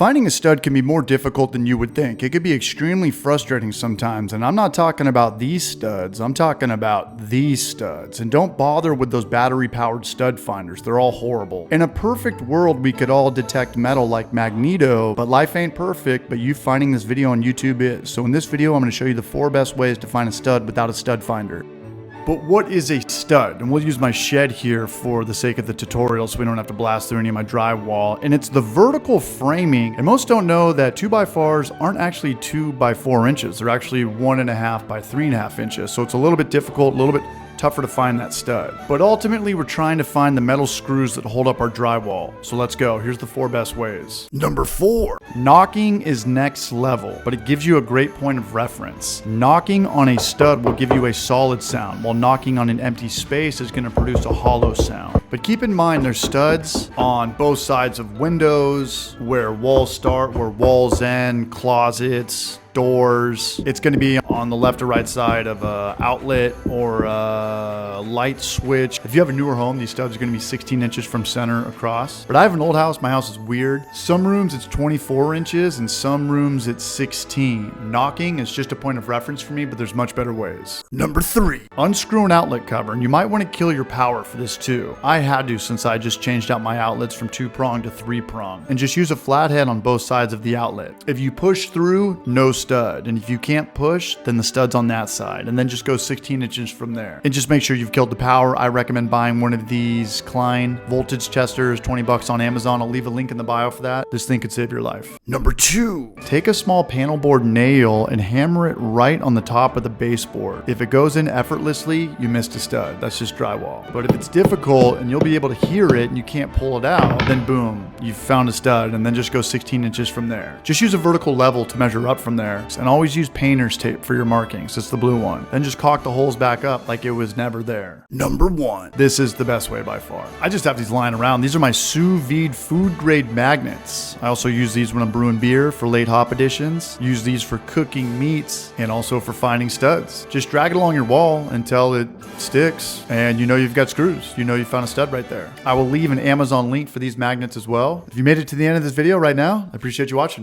Finding a stud can be more difficult than you would think. It could be extremely frustrating sometimes, and I'm not talking about these studs, I'm talking about these studs. And don't bother with those battery-powered stud finders, they're all horrible. In a perfect world, we could all detect metal like Magneto, but life ain't perfect, but you finding this video on YouTube is. So in this video, I'm going to show you the 4 best ways to find a stud without a stud finder. But what is a stud? And we'll use my shed here for the sake of the tutorial so we don't have to blast through any of my drywall. And it's the vertical framing. And most don't know that 2x4s aren't actually 2 by 4 inches. They're actually 1.5 by 3.5 inches. So it's a little bit difficult, a little bit tougher to find that stud. But ultimately, we're trying to find the metal screws that hold up our drywall. So let's go. Here's the 4 best ways. Number 4. Knocking is next level, but it gives you a great point of reference. Knocking on a stud will give you a solid sound, while knocking on an empty space is going to produce a hollow sound. But keep in mind, there's studs on both sides of windows, where walls start, where walls end, closets, doors. It's going to be on the left or right side of a outlet or a light switch. If you have a newer home, these studs are going to be 16 inches from center across. But I have an old house. My house is weird. Some rooms it's 24 inches and some rooms it's 16. Knocking is just a point of reference for me, but there's much better ways. Number 3. Unscrew an outlet cover, and you might want to kill your power for this too. I had to, since I just changed out my outlets from 2-prong to 3-prong, and just use a flathead on both sides of the outlet. If you push through, no stud, and if you can't push, then the stud's on that side, and then just go 16 inches from there. And just make sure you've killed the power. I recommend buying one of these Klein voltage testers, 20 bucks on Amazon. I'll leave a link in the bio for that. This thing could save your life. Number 2, take a small panel board nail and hammer it right on the top of the baseboard. If it goes in effortlessly, you missed a stud. That's just drywall. But if it's difficult and you'll be able to hear it and you can't pull it out, then boom, you've found a stud, and then just go 16 inches from there. Just use a vertical level to measure up from there, and always use painter's tape for your markings. It's the blue one. Then just caulk the holes back up like it was never there. Number 1. This is the best way by far. I just have these lying around. These are my sous vide food grade magnets. I also use these when I'm brewing beer for late hop additions. Use these for cooking meats and also for finding studs. Just drag it along your wall until it sticks and you know you've got screws. You know you found a stud right there. I will leave an Amazon link for these magnets as well. If you made it to the end of this video right now, I appreciate you watching.